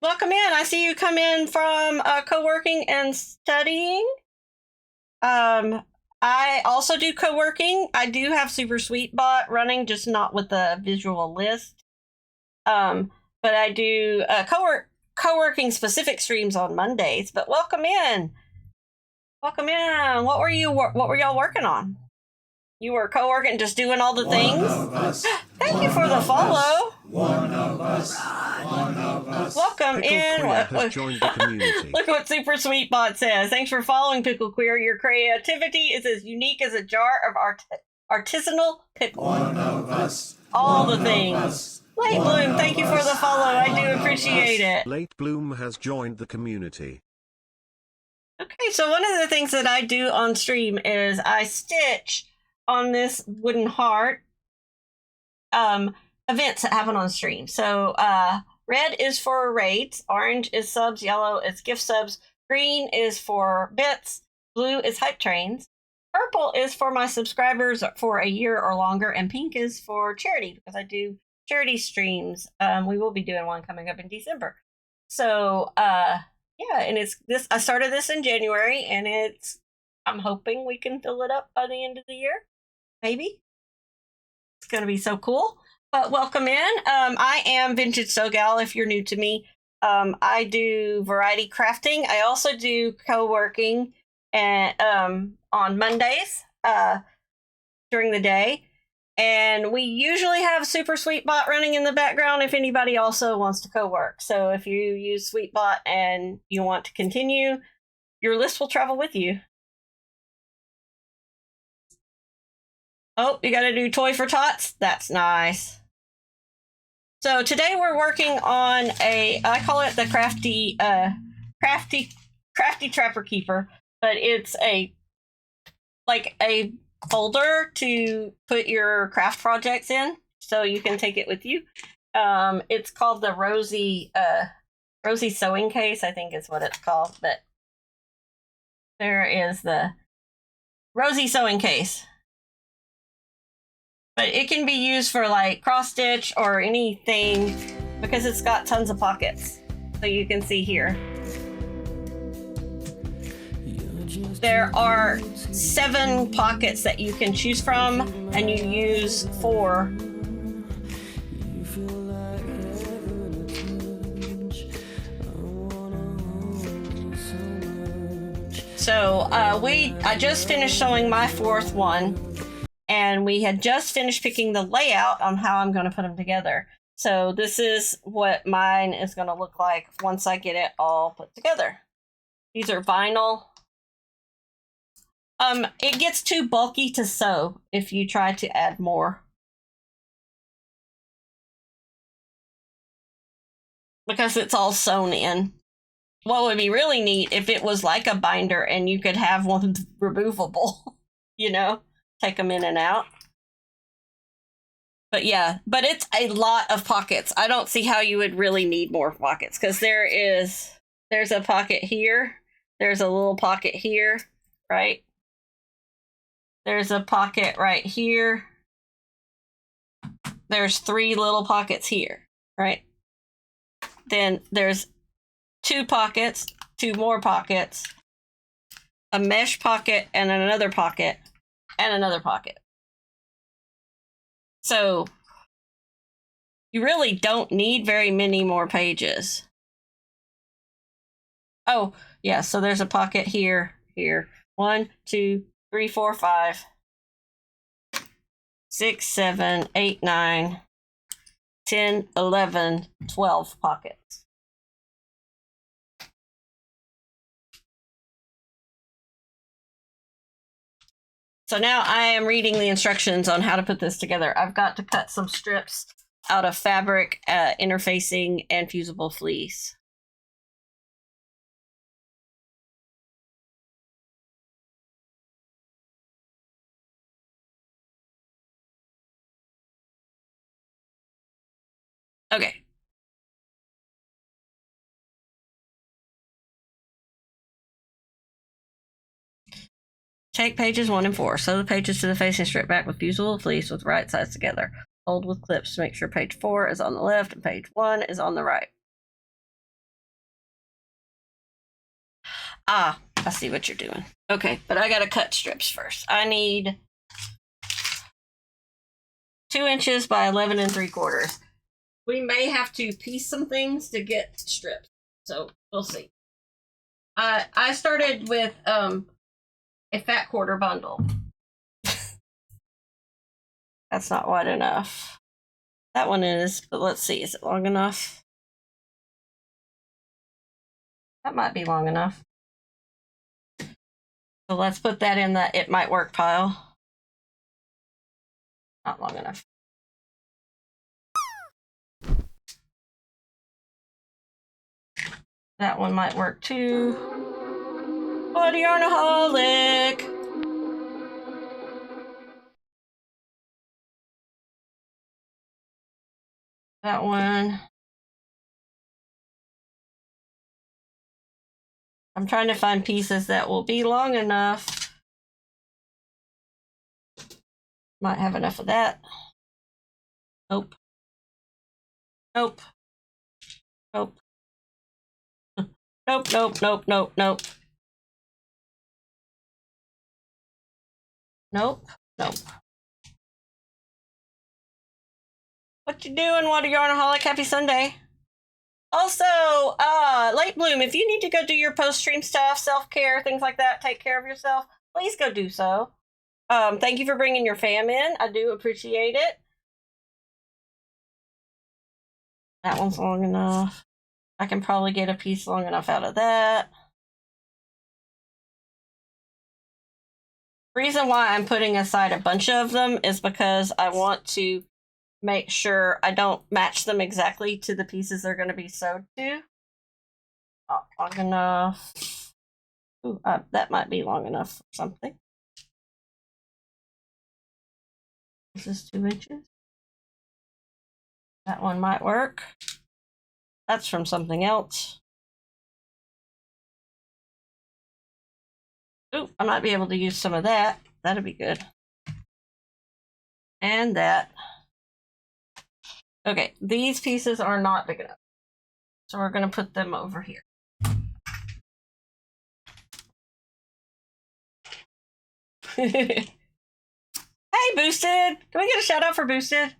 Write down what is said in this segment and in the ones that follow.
Welcome in. I see you come in from co-working and studying. I also do co-working. I do have Super Sweetbot running, just not with the visual list. But I do co-working specific streams on Mondays. But welcome in. Welcome in. What were y'all working on? You were co-working, just doing all the things? Thank you for the follow. One of us. One of us. Welcome in. Look what Super Sweetbot says. Thanks for following, Pickle Queer. Your creativity is as unique as a jar of artisanal pickle. One of us. All the things. Late Bloom, thank you for the follow. I do appreciate it. Late Bloom has joined the community. Okay, so one of the things that I do on stream is I stitch on this wooden heart events that happen on stream. So red is for raids, orange is subs, yellow is gift subs, green is for bits, blue is hype trains, purple is for my subscribers for a year or longer, and pink is for charity because I do charity streams. We will be doing one coming up in December. So yeah, and it's this. I started this in January, and I'm hoping we can fill it up by the end of the year. Maybe. It's going to be so cool. But welcome in. I am VintageSew Gal if you're new to me. I do variety crafting. I also do co-working and on Mondays during the day. And we usually have Super Sweetbot running in the background if anybody also wants to co-work. So if you use Sweetbot and you want to continue, your list will travel with you. Oh, you got to do toy for tots? That's nice. So today we're working on I call it the crafty Trapper Keeper, but it's like a folder to put your craft projects in, so you can take it with you. It's called the Rosie sewing case, I think is what it's called, but there is the Rosie sewing case. But it can be used for like cross stitch or anything because it's got tons of pockets. So you can see here. There are 7 pockets that you can choose from, and you use 4. So I just finished sewing my 4th one. And we had just finished picking the layout on how I'm going to put them together. So this is what mine is going to look like once I get it all put together. These are vinyl. It gets too bulky to sew if you try to add more, because it's all sewn in. What would be really neat if it was like a binder and you could have one removable, you know? Take them in and out. But yeah, but it's a lot of pockets. I don't see how you would really need more pockets, because there's a pocket here, there's a little pocket here, right? There's a pocket right here. There's 3 little pockets here, right? Then there's 2 pockets, 2 more pockets, a mesh pocket, and another pocket. And another pocket. So you really don't need very many more pages. Oh, yeah, so there's a pocket here, here. 1, 2, 3, 4, 5, 6, 7, 8, 9, 10, 11, 12 pockets. So now I am reading the instructions on how to put this together. I've got to cut some strips out of fabric, interfacing, and fusible fleece. Okay. Take pages 1 and 4. Sew the pages to the facing strip back with fusible fleece with right sides together. Hold with clips to make sure page 4 is on the left and page 1 is on the right. Ah, I see what you're doing. Okay, but I gotta cut strips first. I need 2 inches by 11 3/4. We may have to piece some things to get strips, so we'll see. I started with a fat quarter bundle. That's not wide enough. That one is, but let's see, is it long enough? That might be long enough. So let's put that in the it might work pile. Not long enough. That one might work too. What a yarnaholic! That one. I'm trying to find pieces that will be long enough. Might have enough of that. Nope. Nope. Nope. Nope, nope, nope, nope, nope. Nope, nope. What you doing, Water Yarnaholic? Happy Sunday. Also, Late Bloom, if you need to go do your post-stream stuff, self-care, things like that, take care of yourself, please go do so. Thank you for bringing your fam in. I do appreciate it. That one's long enough. I can probably get a piece long enough out of that. The reason why I'm putting aside a bunch of them is because I want to make sure I don't match them exactly to the pieces they're going to be sewed to. Not long enough. Ooh, that might be long enough for something. This is 2 inches. That one might work. That's from something else. Ooh, I might be able to use some of that. That'd be good. And that. Okay, these pieces are not big enough. So we're going to put them over here. Hey, Boosted! Can we get a shout out for Boosted?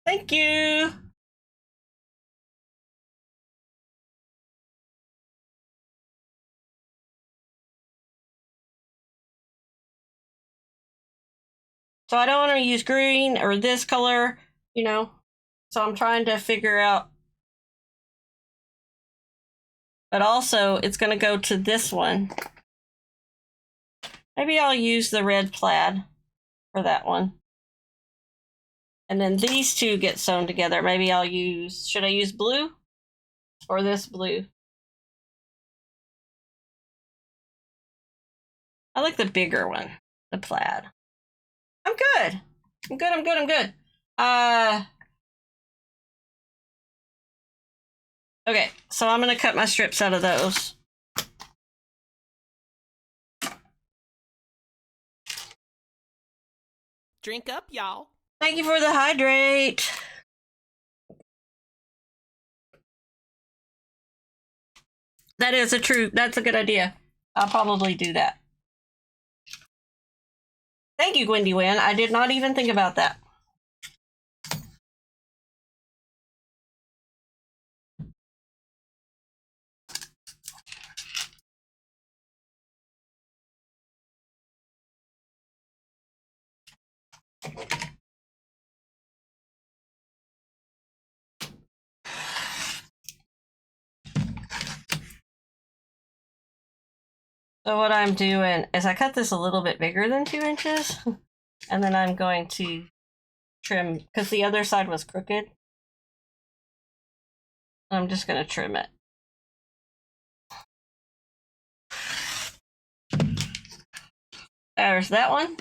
Thank you! So I don't want to use green or this color, you know. So I'm trying to figure out. But also, it's going to go to this one. Maybe I'll use the red plaid for that one. And then these two get sewn together. Maybe I'll use, should I use blue? Or this blue? I like the bigger one, the plaid. I'm good. I'm good, I'm good, I'm good. Okay, so I'm gonna cut my strips out of those. Drink up, y'all. Thank you for the hydrate. That's a good idea. I'll probably do that. Thank you, Gwendy Wynn. I did not even think about that. So what I'm doing is I cut this a little bit bigger than 2 inches, and then I'm going to trim, because the other side was crooked. I'm just going to trim it. There's that one.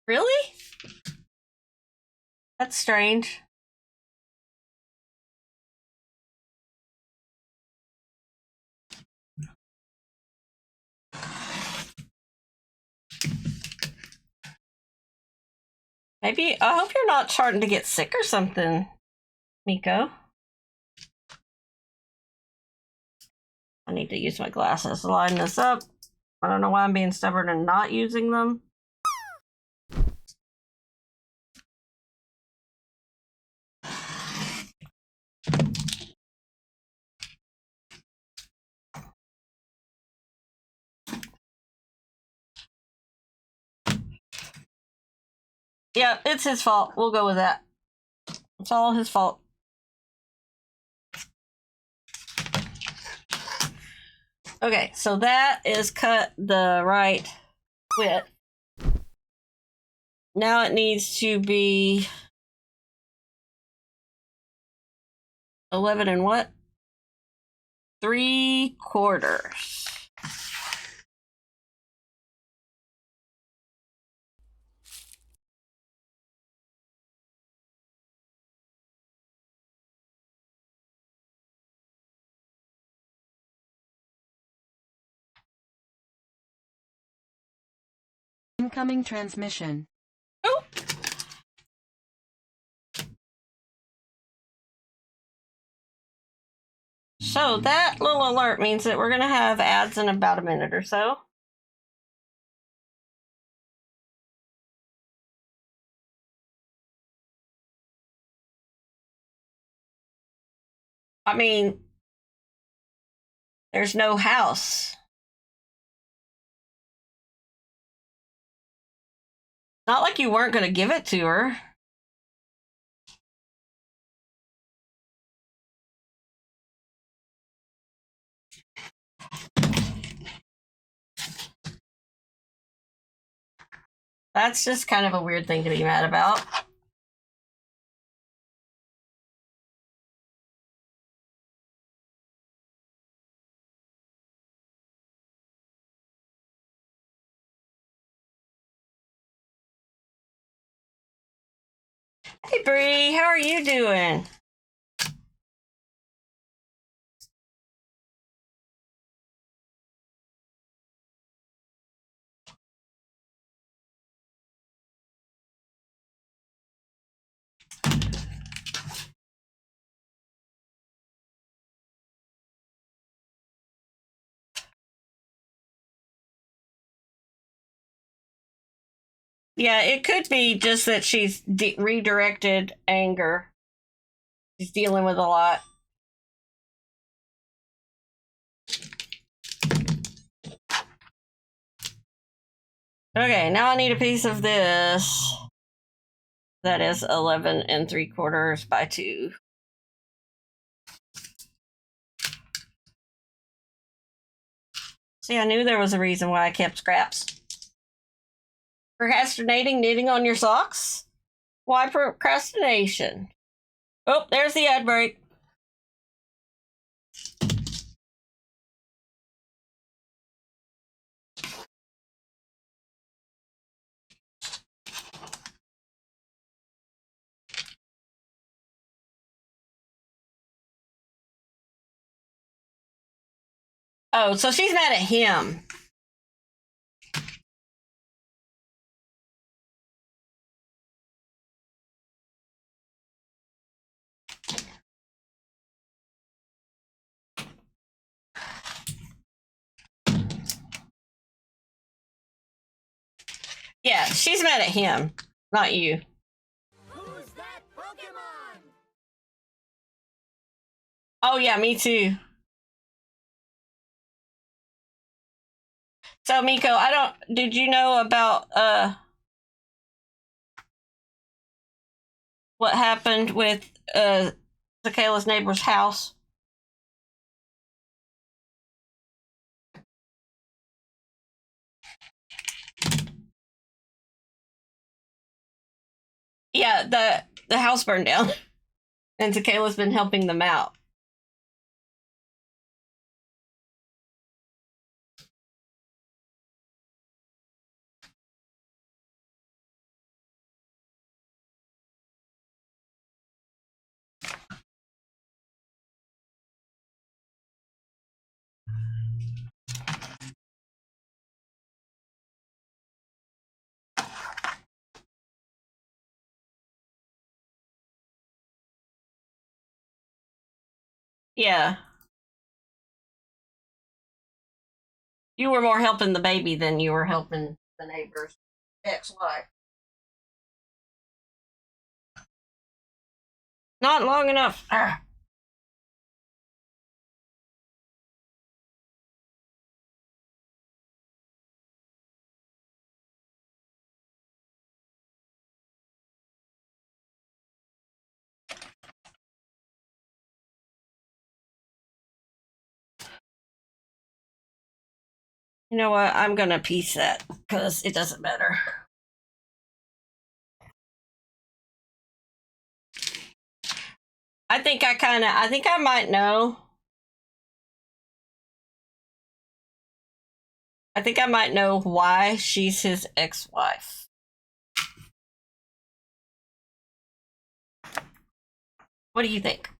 Really? That's strange. Maybe, I hope you're not starting to get sick or something, Miko. I need to use my glasses to line this up. I don't know why I'm being stubborn and not using them. Yeah, it's his fault. We'll go with that. It's all his fault. Okay, so that is cut the right width. Now it needs to be 11 and what? 3/4. Incoming transmission. Oh! So that little alert means that we're going to have ads in about a minute or so. I mean, there's no house. Not like you weren't going to give it to her. That's just kind of a weird thing to be mad about. Hey, Bree, how are you doing? Yeah, it could be just that she's redirected anger. She's dealing with a lot. Okay, now I need a piece of this. That is 11 3/4 by 2. See, I knew there was a reason why I kept scraps. Procrastinating knitting on your socks? Why procrastination? Oh, there's the ad break. Oh, so she's mad at him. Yeah, she's mad at him, not you. Who's that Pokemon? Oh, yeah, me too. So, Miko, did you know about, what happened with, Zakayla's neighbor's house? Yeah, the house burned down, and Zakayla's been helping them out. Yeah. You were more helping the baby than you were helping the neighbor's ex-wife. Not long enough. Ah. You know what? I'm gonna piece that because it doesn't matter. I think I might know. I think I might know why she's his ex-wife. What do you think?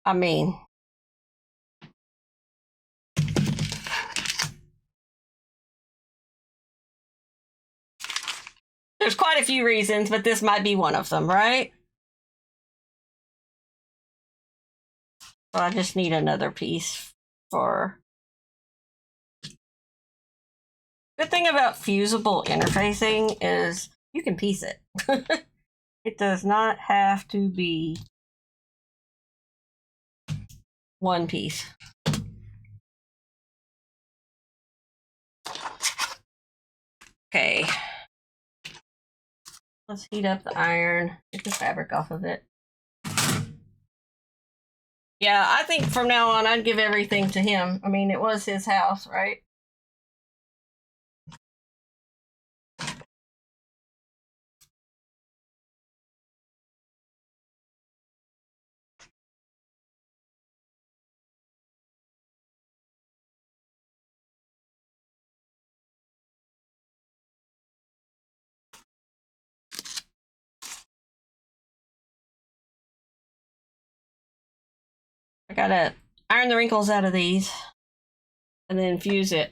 I mean, there's quite a few reasons, but this might be one of them, right? So I just need another piece for. Good thing about fusible interfacing is you can piece it. It does not have to be one piece. Okay. Let's heat up the iron. Get the fabric off of it. Yeah, I think from now on I'd give everything to him. I mean, it was his house, right? I gotta iron the wrinkles out of these and then fuse it.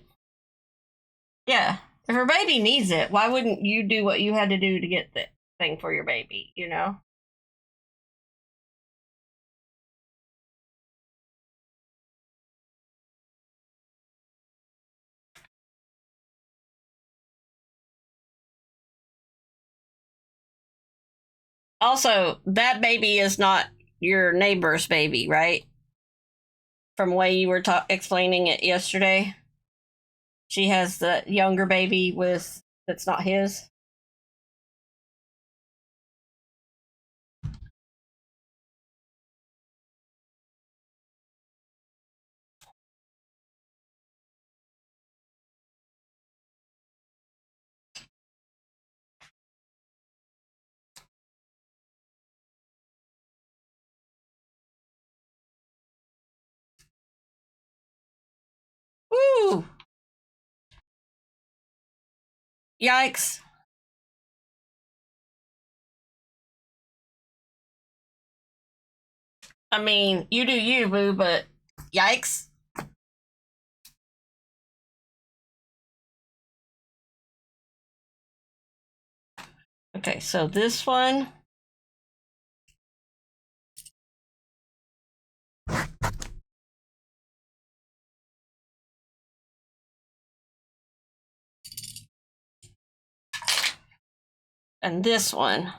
Yeah. If her baby needs it, why wouldn't you do what you had to do to get the thing for your baby, you know? Also, that baby is not your neighbor's baby, right? From the way you were explaining it yesterday. She has the younger baby with that's not his. Woo! Yikes. I mean, you do you, boo, but yikes. Okay, so this one. And this one.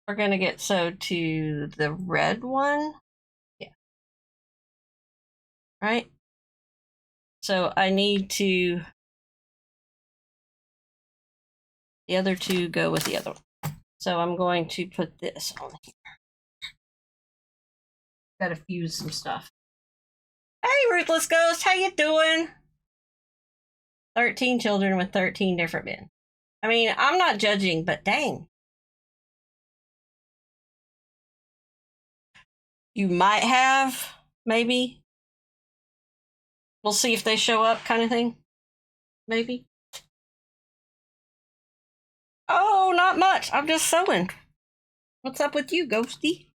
We're going to get sewed to the red one. Yeah. Right? So I need to. The other two go with the other one. So I'm going to put this on here. Gotta fuse some stuff. Hey, Ruthless Ghost, how you doing? 13 children with 13 different men. I mean, I'm not judging, but dang. You might have, maybe. We'll see if they show up, kind of thing. maybe. Oh, not much. I'm just sewing. What's up with you, Ghosty?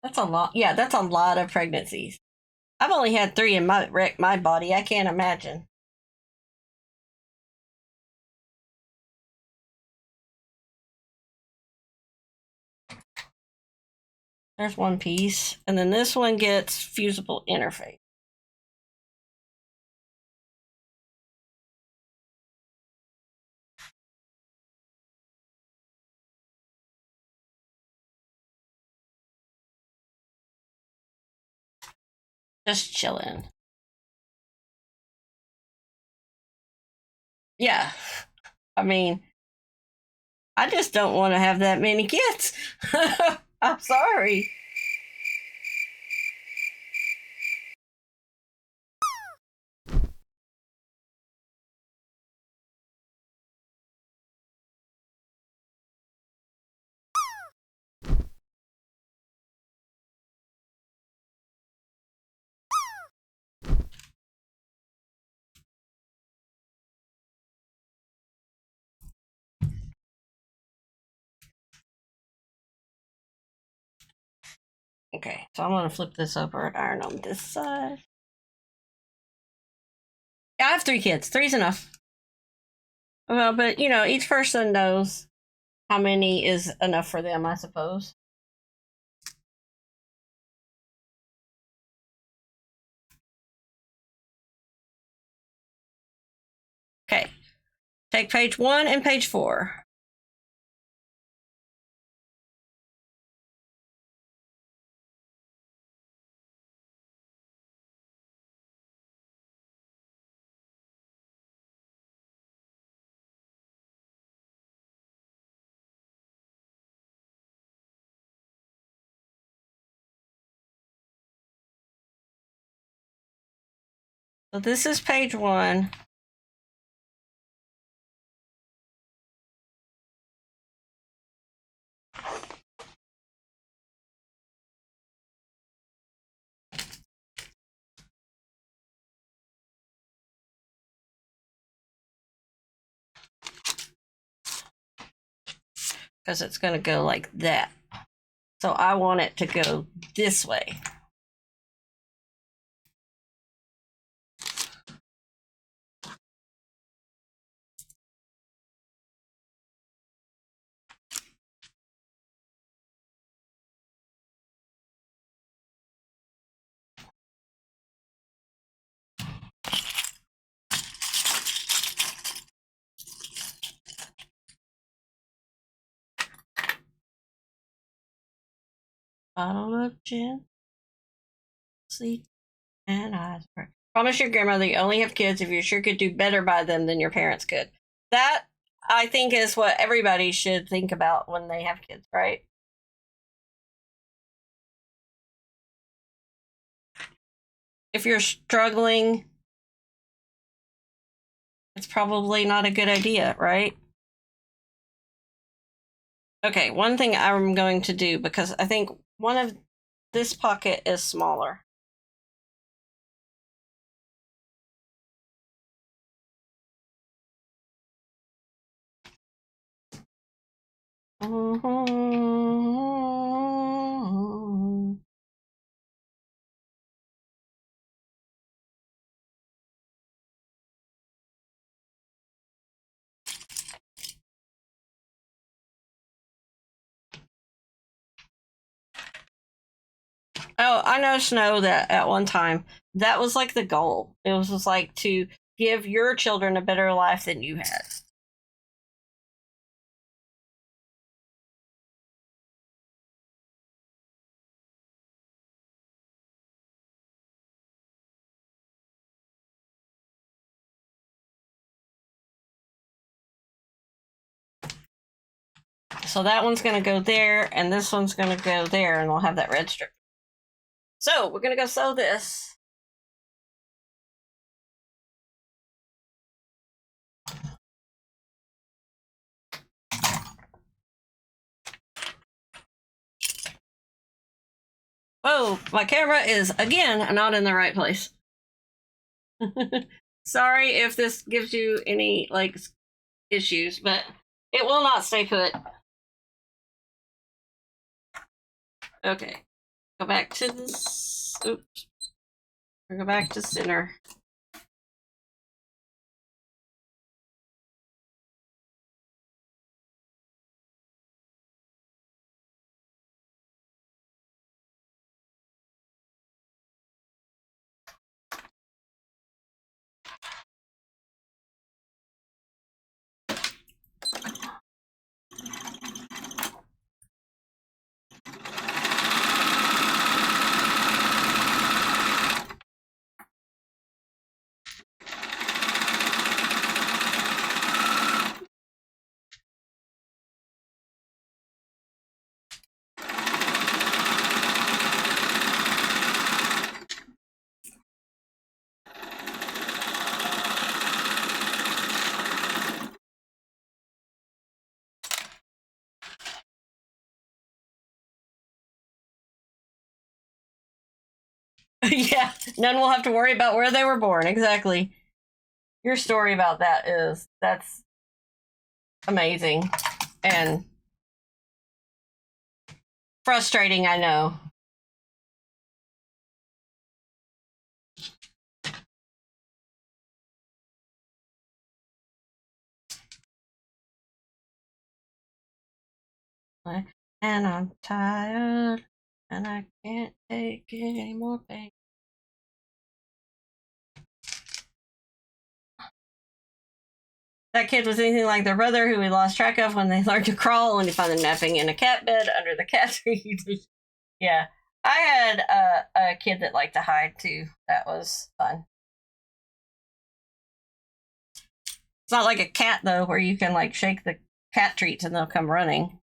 That's a lot. Yeah, that's a lot of pregnancies. I've only had 3 in my body. I can't imagine. There's one piece, and then this one gets fusible interface. Just chilling. Yeah, I mean, I just don't want to have that many kids. I'm sorry. Okay, so I'm going to flip this over and iron on this side. Yeah, I have 3 kids. 3's enough. Well, but you know, each person knows how many is enough for them, I suppose. Okay, take page 1 and page 4. So this is page 1. Because it's going to go like that. So I want it to go this way. Bottle of gin, sleep, and eyes. Promise your grandmother you only have kids if you sure could do better by them than your parents could. That, I think, is what everybody should think about when they have kids, right? If you're struggling, it's probably not a good idea, right? Okay, one thing I'm going to do, because I think one of this pocket is smaller. Oh, I know, Snow, that at one time that was like the goal. It was just like to give your children a better life than you had. So that one's going to go there, and this one's going to go there, and we'll have that red strip. So we're going to go sew this. Oh, my camera is again not in the right place. Sorry if this gives you any like issues, but it will not stay put. Okay, go back to this. Oops, go back to center. Yeah, none will have to worry about where they were born. Exactly. Your story about that's amazing and frustrating, I know. And I'm tired and I can't take any more pain. That kid was anything like their brother, who we lost track of when they learned to crawl, and you find them napping in a cat bed under the cat tree. Yeah, I had a kid that liked to hide too. That was fun. It's not like a cat though, where you can like shake the cat treats and they'll come running.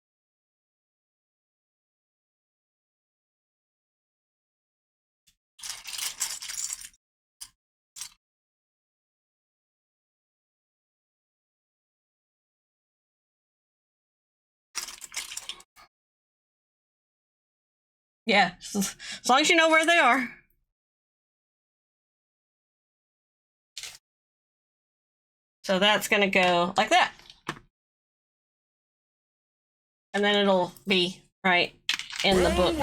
Yeah, as long as you know where they are. So that's going to go like that. And then it'll be right in the book.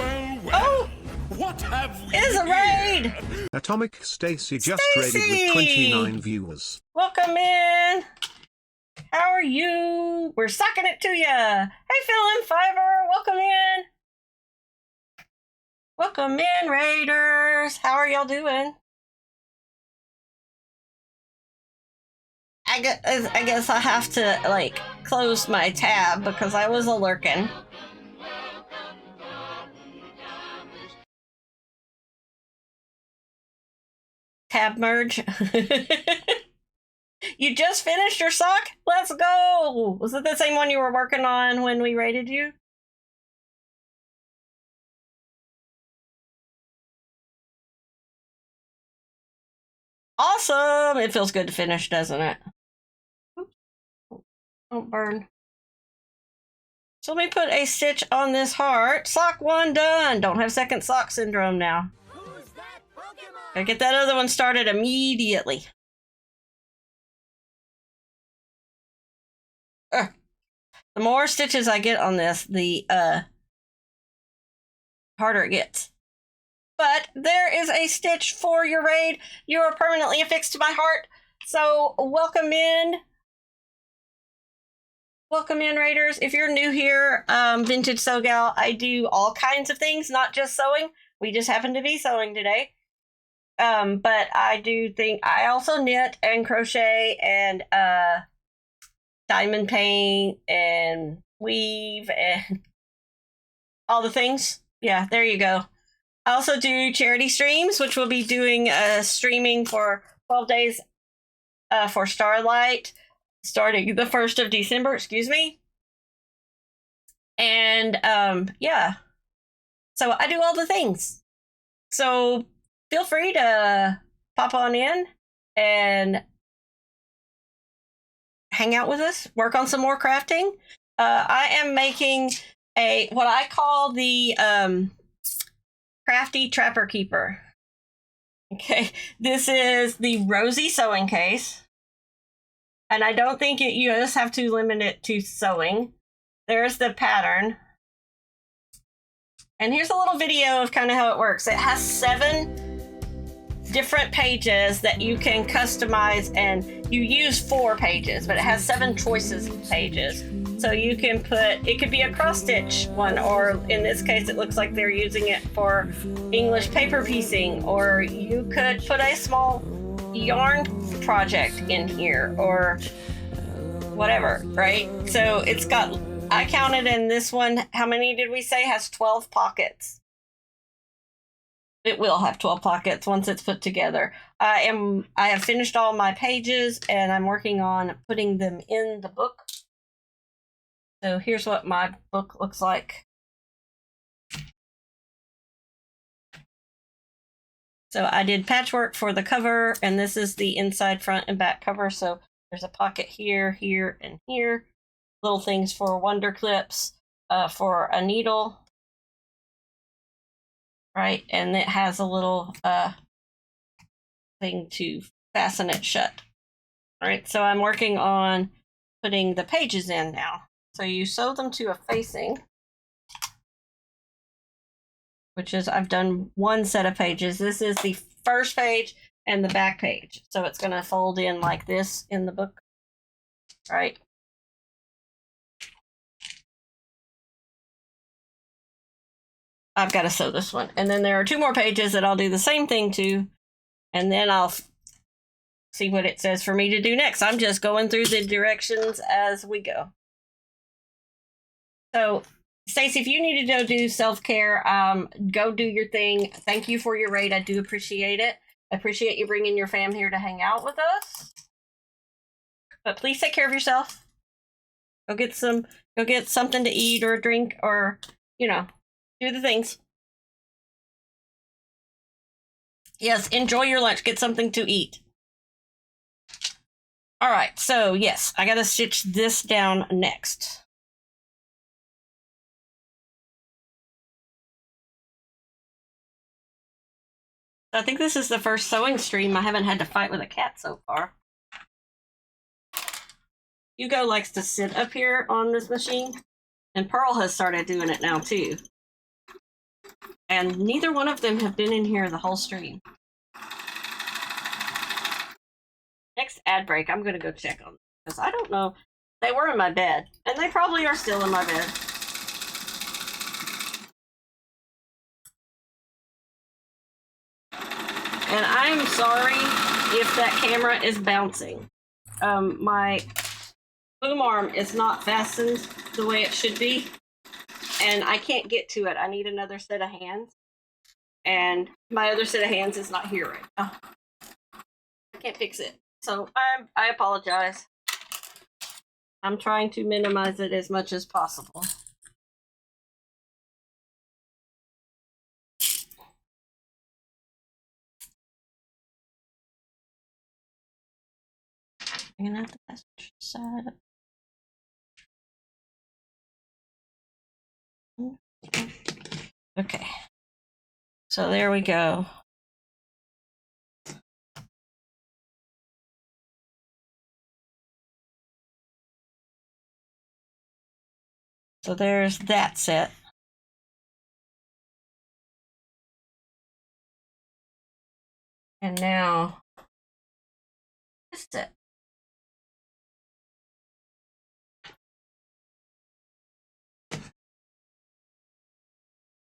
Oh! What have we It's a raid! Atomic Stacy just raided with 29 viewers. Welcome in! How are you? We're sucking it to ya! Hey, Phil and Fiverr! Welcome in! Welcome in, Raiders! How are y'all doing? I guess I have to, like, close my tab because I was a-lurking. Tab merge. You just finished your sock? Let's go! Was it the same one you were working on when we raided you? Awesome! It feels good to finish, doesn't it? Oops. Don't burn. So let me put a stitch on this heart. Sock one done. Don't have second sock syndrome now. Who's that Pokemon? Gotta get that other one started immediately. The more stitches I get on this, the harder it gets. But there is a stitch for your raid. You are permanently affixed to my heart. So welcome in. Welcome in, Raiders. If you're new here, Vintage Sew Gal, I do all kinds of things, not just sewing. We just happen to be sewing today. But I do think I also knit and crochet and diamond paint and weave and all the things. Yeah, there you go. I also do charity streams, which we'll be doing streaming for 12 days for Starlight, starting the 1st of December, excuse me. And yeah, so I do all the things. So feel free to pop on in and hang out with us, work on some more crafting. I am making what I call the Crafty Trapper Keeper. Okay, this is the Rosy sewing case. And I don't think you just have to limit it to sewing. There's the pattern. And here's a little video of kind of how it works. It has 7 different pages that you can customize, and you use 4 pages, but it has 7 choices of pages. So you can put, it could be a cross stitch one, or in this case it looks like they're using it for English paper piecing, or you could put a small yarn project in here, or whatever, right? So it's got, I counted in this one, how many did we say? Has 12 pockets. It will have 12 pockets once it's put together. I have finished all my pages, and I'm working on putting them in the book. So here's what my book looks like. So I did patchwork for the cover, and this is the inside, front, and back cover. So there's a pocket here, here, and here. Little things for wonder clips, for a needle. Right, and it has a little thing to fasten it shut. All right, so I'm working on putting the pages in now. So you sew them to a facing, which is, I've done 1 set of pages. This is the first page and the back page. So it's going to fold in like this in the book, right? I've got to sew this one. And then there are 2 more pages that I'll do the same thing to, and then I'll see what it says for me to do next. I'm just going through the directions as we go. So, Stacey, if you need to go do self-care, go do your thing. Thank you for your raid. I do appreciate it. I appreciate you bringing your fam here to hang out with us. But please take care of yourself. Go get something to eat or a drink, or, you know, do the things. Yes, enjoy your lunch. Get something to eat. All right, so yes, I gotta stitch this down next. I think this is the first sewing stream I haven't had to fight with a cat so far. Hugo likes to sit up here on this machine, and Pearl has started doing it now too. And neither one of them have been in here the whole stream. Next ad break, I'm going to go check on them, because I don't know. They were in my bed, and they probably are still in my bed. And I'm sorry if that camera is bouncing. My boom arm is not fastened the way it should be, and I can't get to it. I need another set of hands, and my other set of hands is not here right now. I can't fix it, so I apologize. I'm trying to minimize it as much as possible. Bringing out the passenger side. Okay, so there we go. So there's that set. And now this set.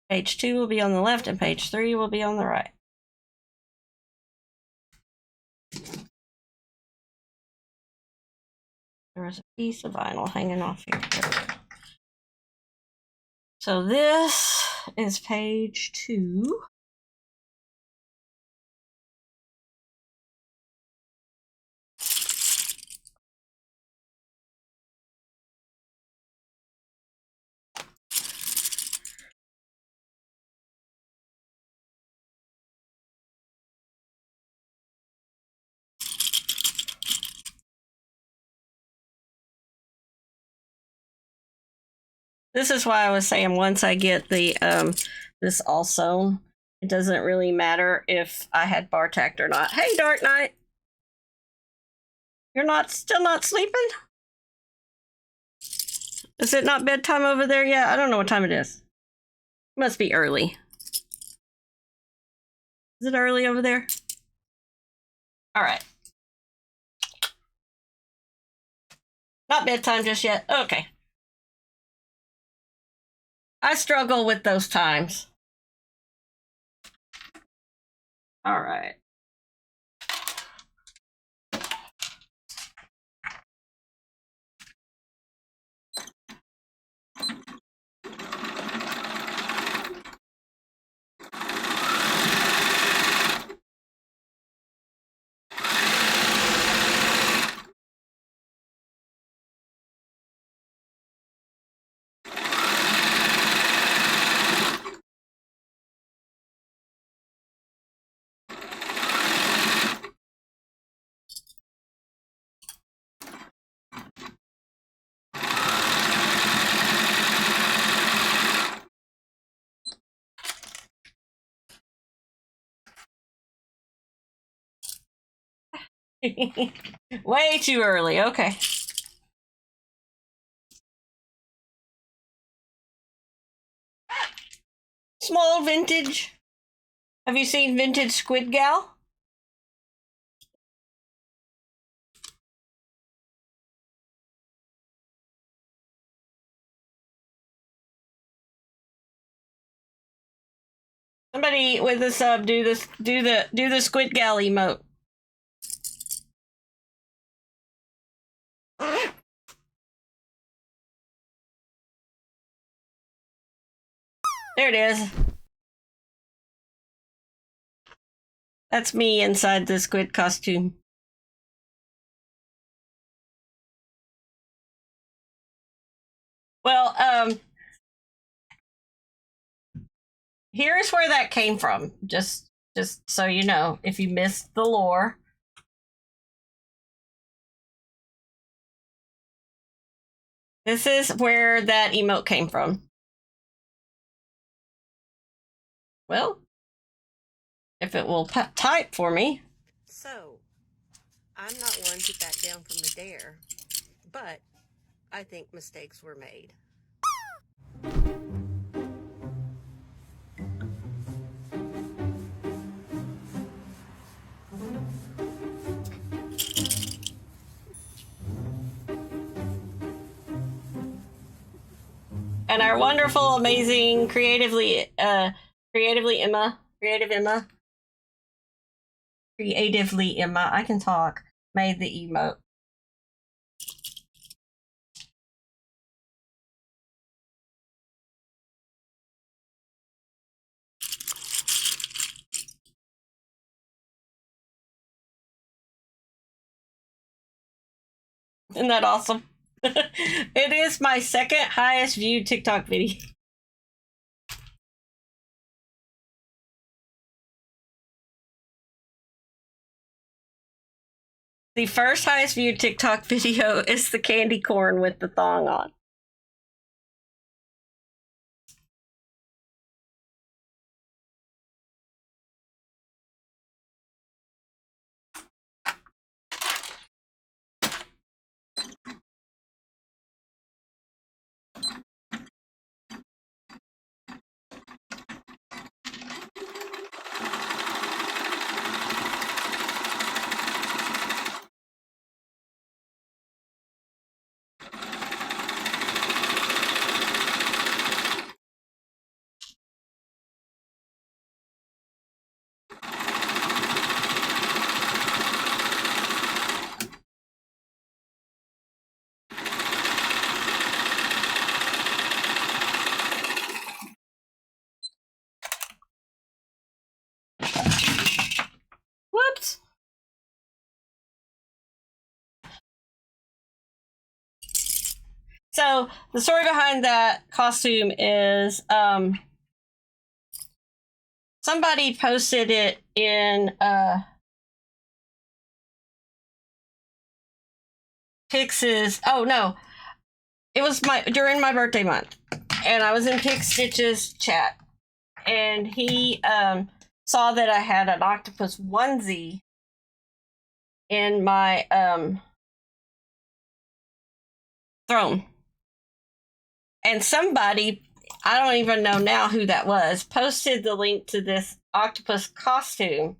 Page 2 will be on the left and page 3 will be on the right. There was a piece of vinyl hanging off here. So this is page 2. This is why I was saying once I get the this all sewn, it doesn't really matter if I had bar tacked or not. Hey, Dark Knight! You're still not sleeping? Is it not bedtime over there yet? I don't know what time it is. It must be early. Is it early over there? All right. Not bedtime just yet. Okay. I struggle with those times. All right. Way too early. Okay. Small vintage. Have you seen Vintage Squid Gal? Somebody with a sub do the Squid Gal emote. There it is. That's me inside the squid costume. Well, here's where that came from. Just so you know, if you missed the lore. This is where that emote came from. Well, if it will type for me. So, I'm not one to back down from a dare, but I think mistakes were made. And our wonderful, amazing, creative Emma, I can talk, made the emote. Isn't that awesome? It is my second highest viewed TikTok video. The first highest viewed TikTok video is the candy corn with the thong on. Whoops. So the story behind that costume is somebody posted it in Pix's. Oh no, it was during my birthday month, and I was in Pix Stitch's chat, and he saw that I had an octopus onesie in my throne. And somebody, I don't even know now who that was, posted the link to this octopus costume.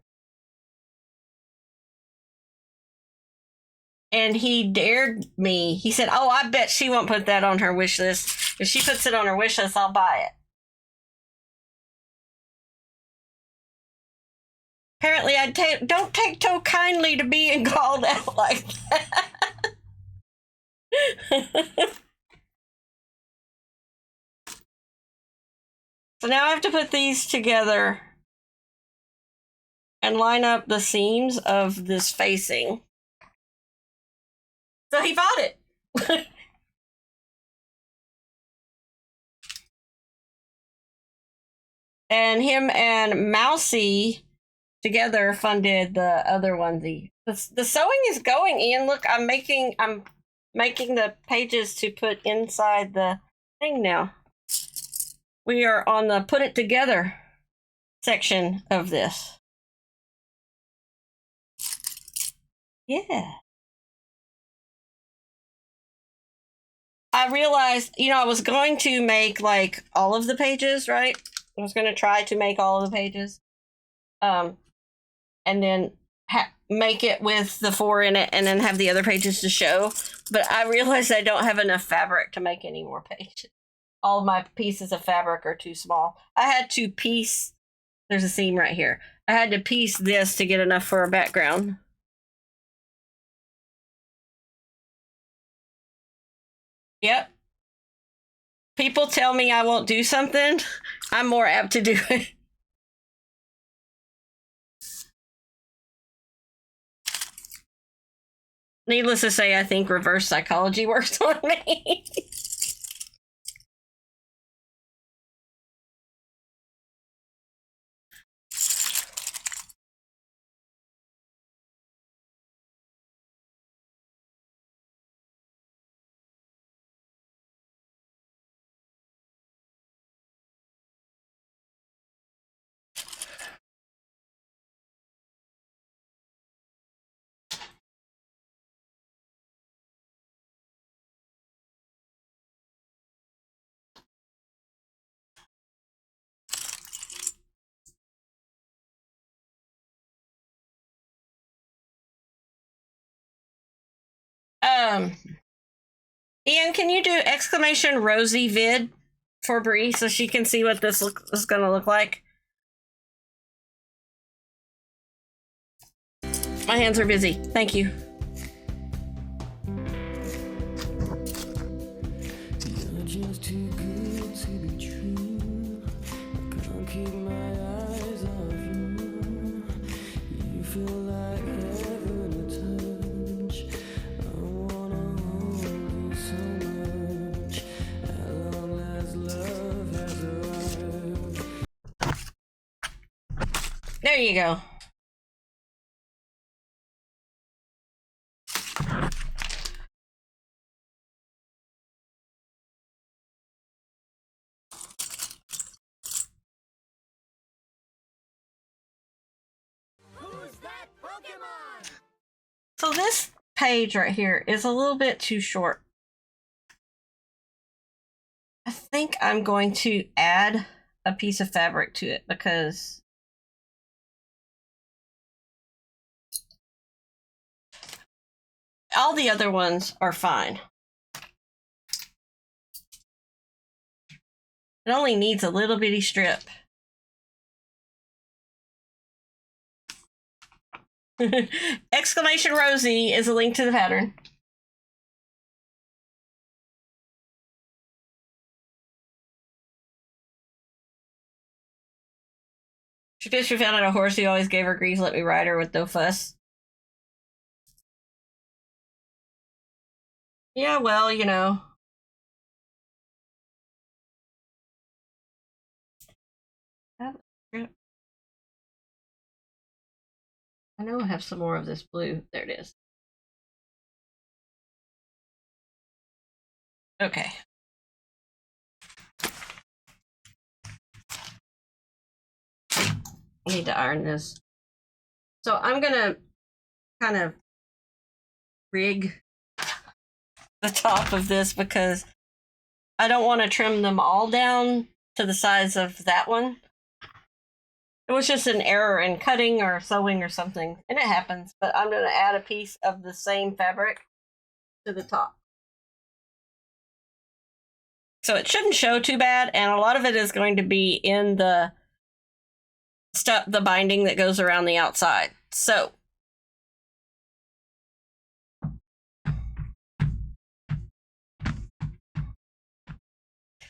And he dared me. He said, "Oh, I bet she won't put that on her wish list. If she puts it on her wish list, I'll buy it." Apparently, I don't take so kindly to being called out like that. So now I have to put these together and line up the seams of this facing. So he bought it. And him and Mousy together funded the other onesie. The sewing is going, Ian. Look, I'm making the pages to put inside the thing now. We are on the put it together section of this. Yeah. I realized, I was going to make like all of the pages, right? I was going to try to make all of the pages. And then make it with the 4 in it and then have the other pages to show. But I realized I don't have enough fabric to make any more pages. All of my pieces of fabric are too small. I had to piece, there's a seam right here. I had to piece this to get enough for a background. Yep. People tell me I won't do something. I'm more apt to do it. Needless to say, I think reverse psychology works on me. Ian, can you do exclamation Rosie vid for Bree so she can see what this is going to look like? My hands are busy. Thank you. You're just too good to be true. I can't keep my eyes off you. You feel like heaven to touch. I wanna hold you so much. At long last, love has arrived. There you go. Who's that Pokemon? So this page right here is a little bit too short. I think I'm going to add a piece of fabric to it because all the other ones are fine. It only needs a little bitty strip. Exclamation Rosie is a link to the pattern. She said she found out a horse who always gave her grief, let me ride her with no fuss. Yeah, well, I know I have some more of this blue. There it is. Okay. I need to iron this. So I'm gonna kind of rig the top of this because I don't want to trim them all down to the size of that one. It was just an error in cutting or sewing or something, and it happens, but I'm going to add a piece of the same fabric to the top. So it shouldn't show too bad, and a lot of it is going to be in the stuff, the binding that goes around the outside. So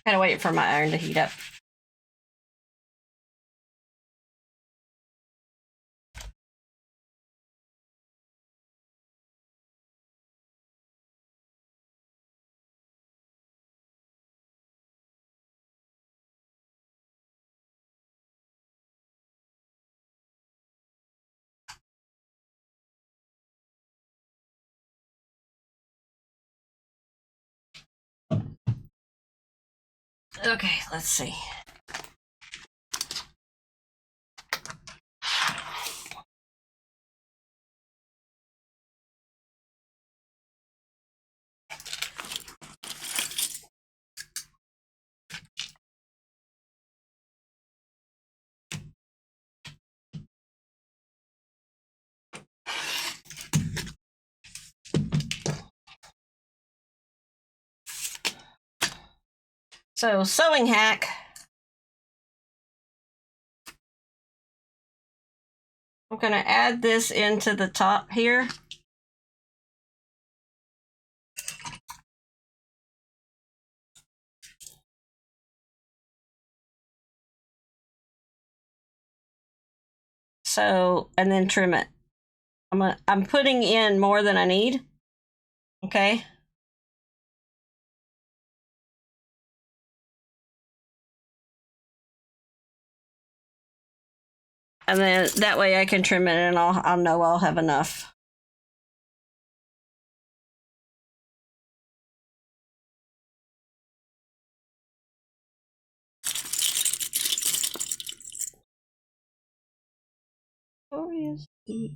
gotta wait for my iron to heat up. Okay, let's see. So sewing hack. I'm going to add this into the top here. So, and then trim it. I'm putting in more than I need. Okay. And then that way I can trim it and I'll know I'll have enough. Where is the